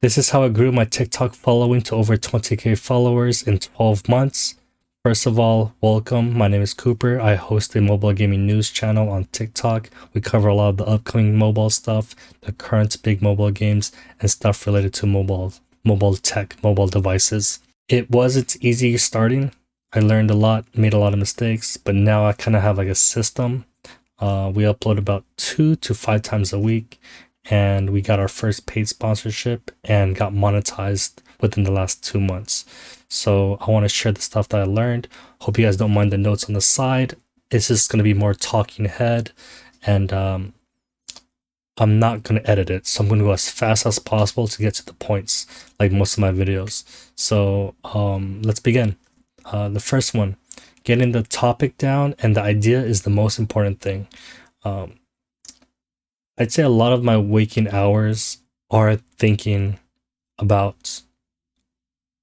This is how I grew my TikTok following to over 20K followers in 12 months. First of all, welcome. My name is Cooper. I host a mobile gaming news channel on TikTok. We cover a lot of the upcoming mobile stuff, the current big mobile games, and stuff related to mobile tech, mobile devices. It wasn't easy starting. I learned a lot, made a lot of mistakes, but now I kind of have like a system. We upload about 2 to 5 times a week, and we got our first paid sponsorship and got monetized within the last 2 months. So I want to share the stuff that I learned. Hope you guys don't mind the notes on the side. It's just going to be more talking head, and I'm not going to edit it. So I'm going to go as fast as possible to get to the points, like most of my videos. So let's begin. The first one, getting the topic down and the idea is the most important thing. I'd say a lot of my waking hours are thinking about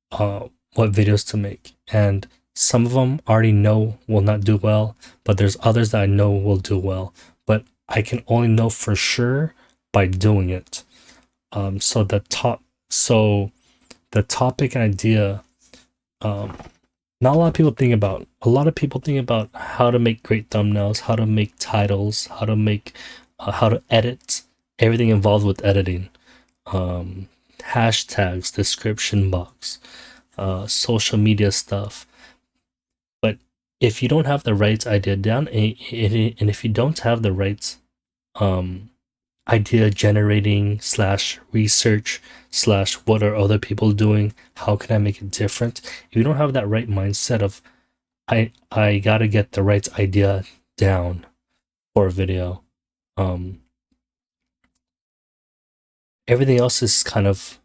what videos to make, and some of them I already know will not do well, but there's others that I know will do well, but I can only know for sure by doing it. So the topic and idea, not a lot of people think about. A lot of people think about how to make great thumbnails, how to make titles, how to edit, everything involved with editing, hashtags, description box, social media stuff. But if you don't have the right idea down, and if you don't have the right idea generating / research / what are other people doing, how can I make it different, if you don't have that right mindset of I gotta get the right idea down for a video, everything else is kind of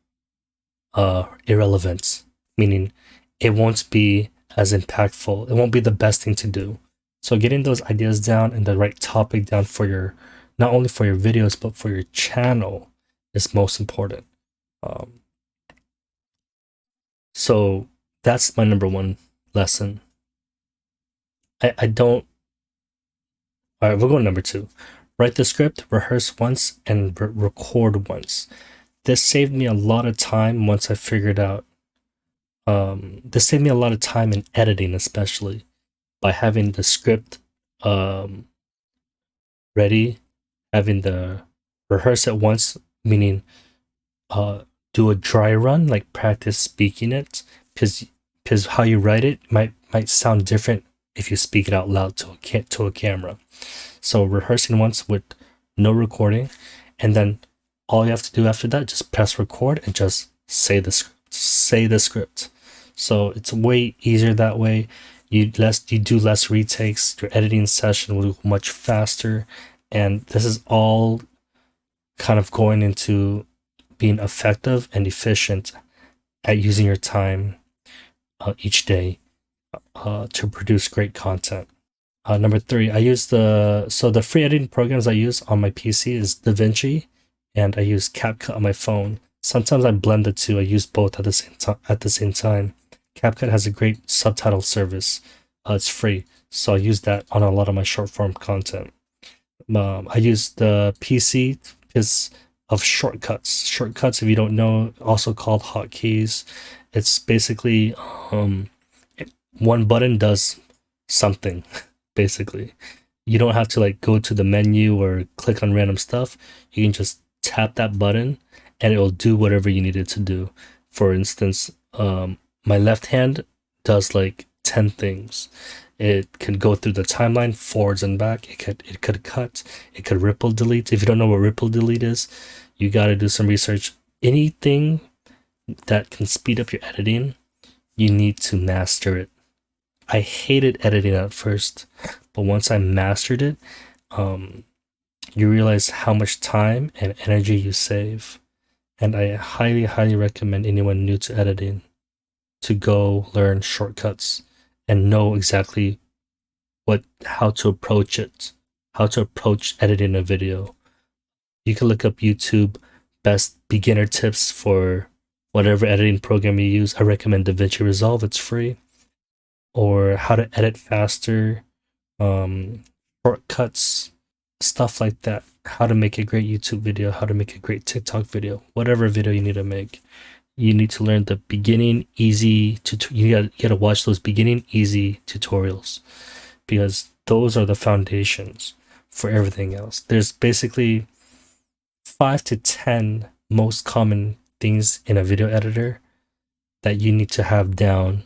irrelevant, meaning it won't be as impactful. It won't be the best thing to do. So getting those ideas down and the right topic down for your, not only for your videos, but for your channel is most important. So that's my number one lesson. I don't. All right, we'll go to number two. Write the script, rehearse once, and record once. This saved me a lot of time once I figured out. This saved me a lot of time in editing, especially by having the script ready, having the rehearse it once, meaning do a dry run, like practice speaking it, because how you write it might sound different if you speak it out loud to a camera. So rehearsing once with no recording, and then all you have to do after that, just press record and just say the script. So it's way easier that way. You do less retakes. Your editing session will go much faster, and this is all kind of going into being effective and efficient at using your time each day to produce great content. Number three, I use the free editing programs I use on my PC is DaVinci, and I use CapCut on my phone. Sometimes I blend the two. I use both at the same time. CapCut has a great subtitle service. It's free, so I use that on a lot of my short form content. I use the PC because of shortcuts. Shortcuts, if you don't know, also called hotkeys. It's basically one button does something. Basically, you don't have to like go to the menu or click on random stuff. You can just tap that button and it will do whatever you need it to do. For instance, my left hand does like 10 things. It can go through the timeline forwards and back. It could cut. It could ripple delete. If you don't know what ripple delete is, you got to do some research. Anything that can speed up your editing, you need to master it. I hated editing at first, but once I mastered it, you realize how much time and energy you save. And I highly, highly recommend anyone new to editing to go learn shortcuts and know exactly how to approach it, how to approach editing a video. You can look up YouTube best beginner tips for whatever editing program you use. I recommend DaVinci Resolve, it's free. Or how to edit faster, shortcuts, stuff like that. How to make a great YouTube video, how to make a great TikTok video, whatever video you need to make. You need to learn the beginning easy you gotta watch those beginning easy tutorials, because those are the foundations for everything else. There's basically 5 to 10 most common things in a video editor that you need to have down.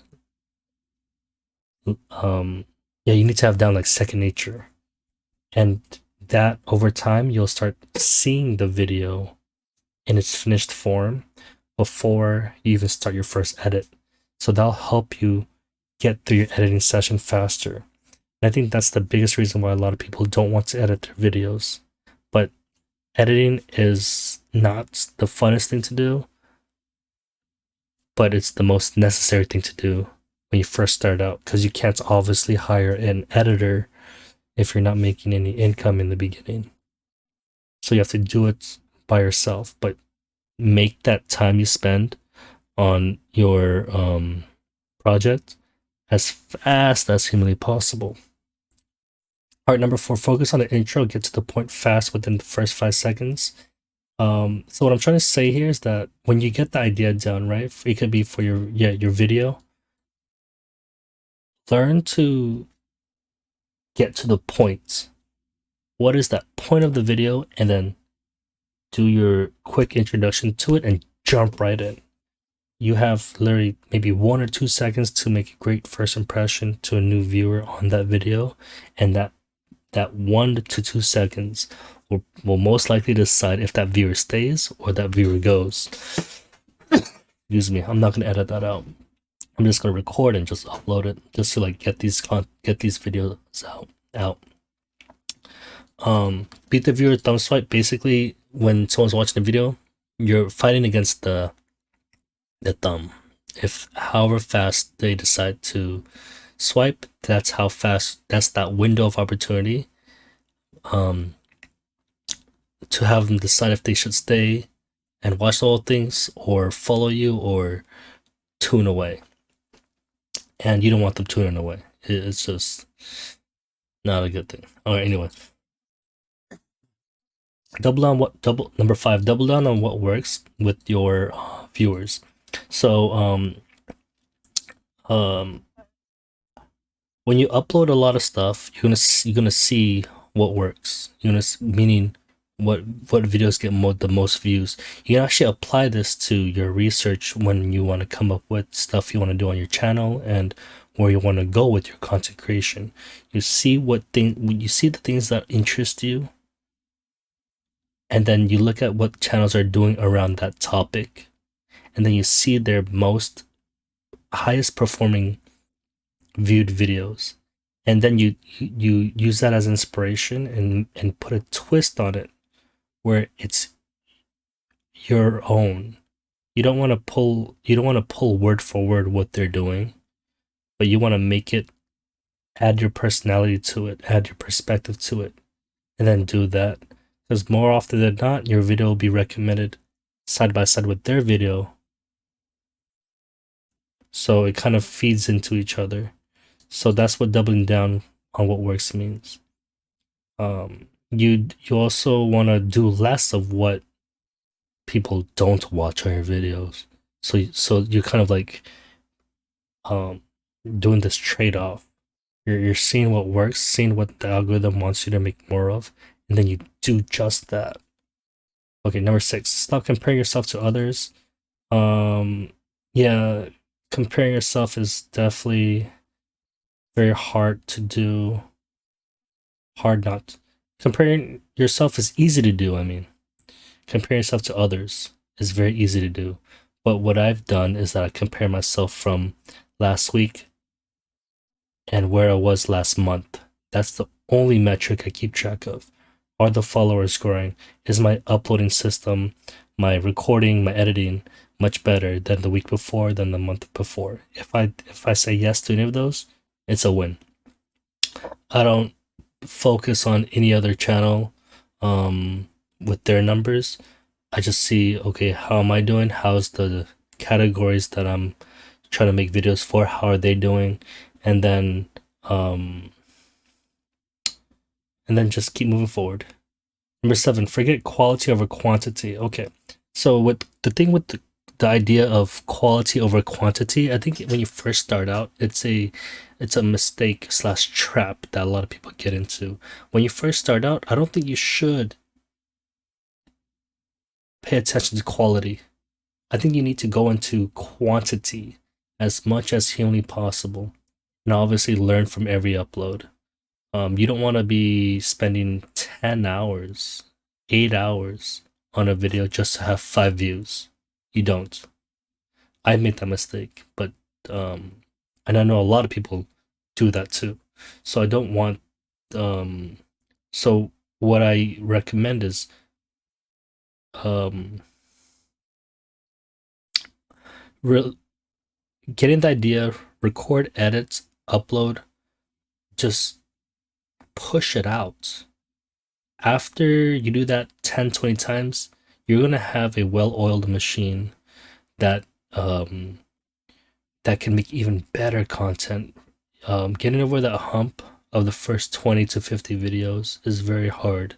You need to have down like second nature, and that over time you'll start seeing the video in its finished form before you even start your first edit. So that'll help you get through your editing session faster. And I think that's the biggest reason why a lot of people don't want to edit their videos. But editing is not the funnest thing to do, but it's the most necessary thing to do when you first start out, because you can't obviously hire an editor if you're not making any income in the beginning. So you have to do it by yourself, but make that time you spend on your project as fast as humanly possible. All right, number 4, focus on the intro, get to the point fast within the first 5 seconds. So what I'm trying to say here is that when you get the idea down, right, it could be for your video, learn to get to the point. What is that point of the video? And then do your quick introduction to it and jump right in. You have literally maybe 1 or 2 seconds to make a great first impression to a new viewer on that video, and that 1 to 2 seconds will most likely decide if that viewer stays or that viewer goes. Excuse me, I'm not gonna edit that out. I'm just gonna record and just upload it, just to like get these videos out. Beat the viewer thumb swipe. Basically, when someone's watching a video, you're fighting against the thumb. If however fast they decide to swipe, that's how fast, that's that window of opportunity to have them decide if they should stay and watch all things or follow you or tune away. And you don't want them tuning away. It's just not a good thing. All right, anyway. Number 5, double down on what works with your viewers. So when you upload a lot of stuff, you're gonna see what works. Meaning what videos get the most views. You can actually apply this to your research when you want to come up with stuff you want to do on your channel and where you want to go with your content creation. You see the things that interest you, and then you look at what channels are doing around that topic, and then you see their highest performing viewed videos, and then you use that as inspiration and put a twist on it where it's your own. You don't want to pull word for word what they're doing, but you want to make it, add your personality to it, add your perspective to it, and then do that. Because more often than not, your video will be recommended side by side with their video. So it kind of feeds into each other. So that's what doubling down on what works means. You also want to do less of what people don't watch on your videos. So you're kind of like doing this trade-off. You're seeing what works, seeing what the algorithm wants you to make more of, and then you do just that. Okay, number 6, stop comparing yourself to others. Yeah, comparing yourself is definitely very hard to do. Comparing yourself is easy to do. I mean, comparing yourself to others is very easy to do. But what I've done is that I compare myself from last week and where I was last month. That's the only metric I keep track of. Are the followers growing? Is my uploading system, my recording, my editing much better than the week before, than the month before? If I say yes to any of those, it's a win. I don't focus on any other channel with their numbers. I just see, okay, how am I doing? How's the categories that I'm trying to make videos for? How are they doing? And then and then just keep moving forward. Number 7, forget quality over quantity. Okay, so with the thing with the idea of quality over quantity, I think when you first start out, it's a mistake slash trap that a lot of people get into. When you first start out, I don't think you should pay attention to quality. I think you need to go into quantity as much as humanly possible, and obviously learn from every upload. You don't want to be spending 10 hours, 8 hours on a video just to have 5 views. You don't. I made that mistake, but and I know a lot of people do that too. So I don't want so what I recommend is um re- getting the idea, record, edit, upload, just push it out. After you do that 10, 20 times, you're going to have a well-oiled machine that that can make even better content. Getting over that hump of the first 20 to 50 videos is very hard,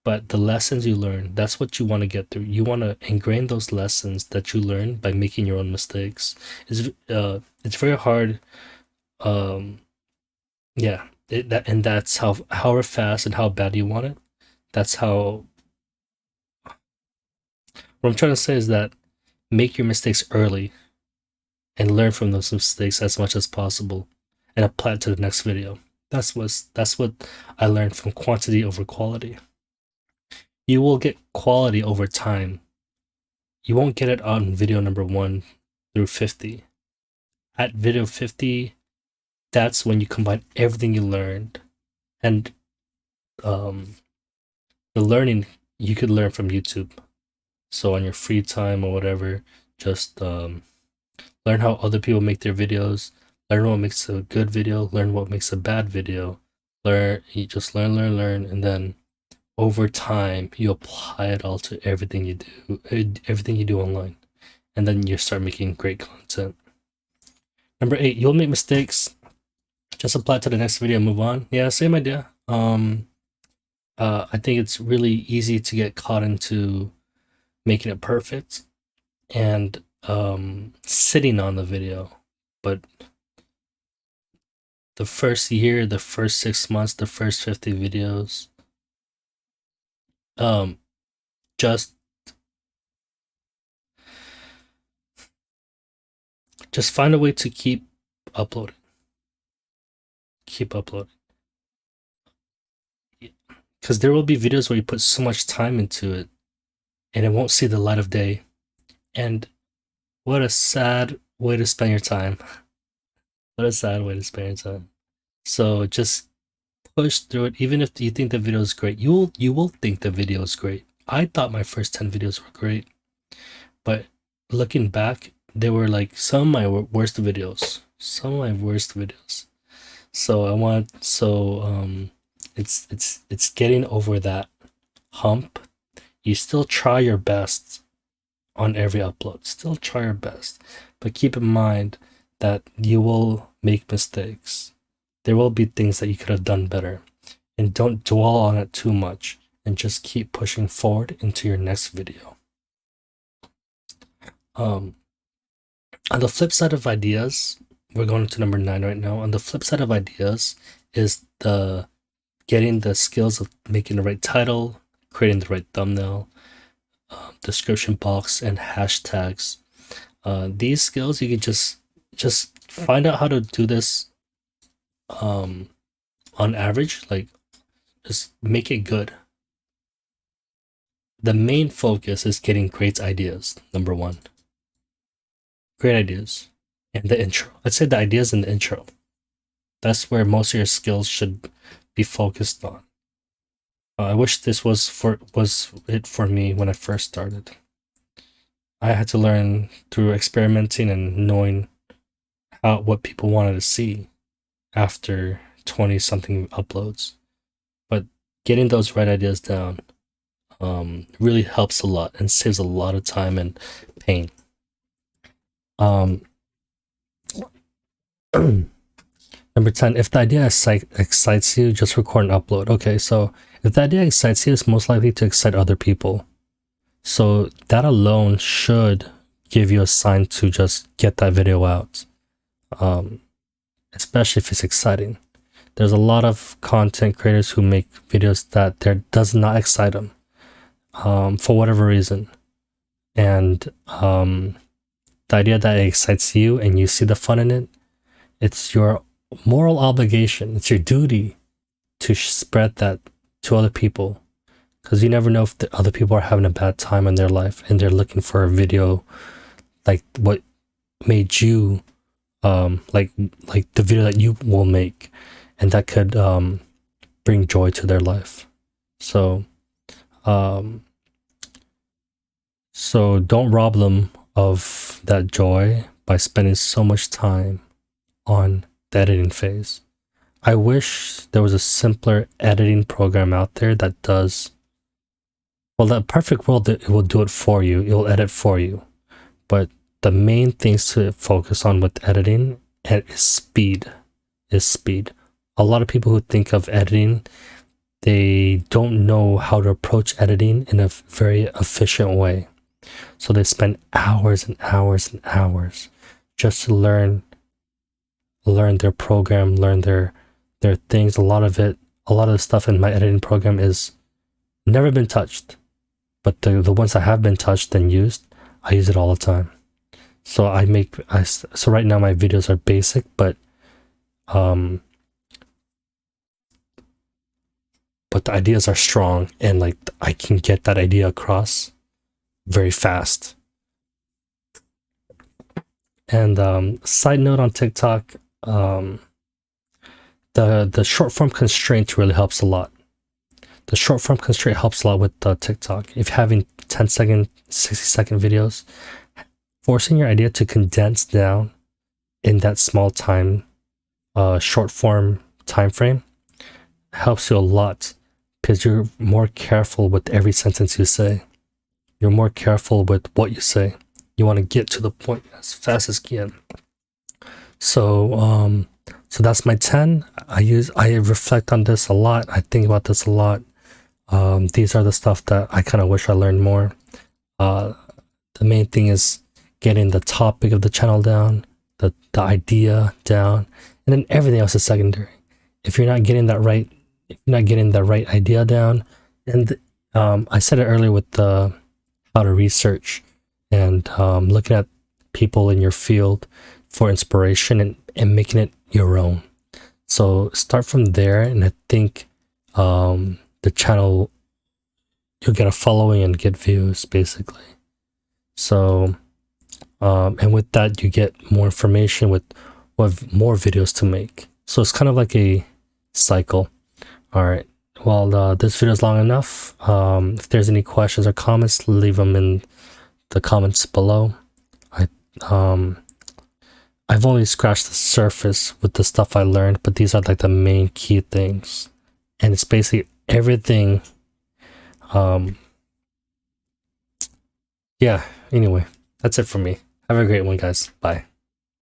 but the lessons you learn, that's what you want to get through. You want to ingrain those lessons that you learn by making your own mistakes. It's very hard. Yeah, and that's how fast and how bad you want it. That's how. What I'm trying to say is that make your mistakes early and learn from those mistakes as much as possible, and apply it to the next video. That's what I learned from quantity over quality. You will get quality over time. You won't get it on video number 1 through 50. At video 50, that's when you combine everything you learned, and um, the learning you could learn from YouTube. So on your free time or whatever, just learn how other people make their videos, learn what makes a good video, learn what makes a bad video. You just learn, and then over time you apply it all to everything you do online, and then you start making great content. Number 8, you'll make mistakes. Just apply it to the next video and move on. Yeah, same idea. I think it's really easy to get caught into making it perfect and sitting on the video, but the first year, the first 6 months, the first 50 videos, just find a way to keep uploading. Because there will be videos where you put so much time into it and it won't see the light of day. And what a sad way to spend your time. What a sad way to spend your time. So just push through it. Even if you think the video is great, you will think the video is great. I thought my first 10 videos were great, but looking back, they were like some of my worst videos. So it's getting over that hump. You still try your best on every upload. Still try your best, but keep in mind that you will make mistakes. There will be things that you could have done better, and don't dwell on it too much, and just keep pushing forward into your next video. On the flip side of ideas, we're going to number 9 right now. On the flip side of ideas is the getting the skills of making the right title, creating the right thumbnail, description box, and hashtags. These skills, you can just find out how to do this on average, like just make it good. The main focus is getting great ideas. Number 1, great ideas, and the intro. I'd say the ideas in the intro. That's where most of your skills should be focused on. I wish this was it for me when I first started. I had to learn through experimenting and knowing what people wanted to see after 20 something uploads. But getting those right ideas down really helps a lot and saves a lot of time and pain. Number Number 10, if the idea excites you, just record and upload. Okay, so if the idea excites you, it's most likely to excite other people. So that alone should give you a sign to just get that video out, especially if it's exciting. There's a lot of content creators who make videos that does not excite them for whatever reason. And the idea that it excites you and you see the fun in it, it's your moral obligation, it's your duty to spread that to other people, because you never know if the other people are having a bad time in their life and they're looking for a video like what made you like the video that you will make, and that could bring joy to their life. So so don't rob them of that joy by spending so much time on the editing phase. I wish there was a simpler editing program out there that does, well, the perfect world, it will do it for you. It will edit for you. But the main things to focus on with editing is speed. A lot of people who think of editing, they don't know how to approach editing in a very efficient way. So they spend hours and hours and hours just to learn their program, learn their things. A lot of the stuff in my editing program is never been touched, but the ones that have been touched and used, I use it all the time. So so right now my videos are basic, but the ideas are strong, and like I can get that idea across very fast. And side note on TikTok, the short form constraint really helps a lot. The short form constraint helps a lot with TikTok. If you're having 10-second, 60-second videos, forcing your idea to condense down in that small time, short form time frame helps you a lot, because you're more careful with every sentence you say. You're more careful with what you say. You want to get to the point as fast as you can. So that's my 10. I reflect on this a lot. I think about this a lot. These are the stuff that I kind of wish I learned more. The main thing is getting the topic of the channel down, the idea down, and then everything else is secondary. If you're not getting that right, idea down, and I said it earlier with how to research and looking at people in your field for inspiration and making it your own. So start from there, and I think the channel, you'll get a following and get views basically. So and with that you get more information with more videos to make. So it's kind of like a cycle. All right, well, this video is long enough. If there's any questions or comments, leave them in the comments below. I've only scratched the surface with the stuff I learned, but these are like the main key things, and it's basically everything. Yeah, anyway, that's it for me. Have a great one, guys. Bye.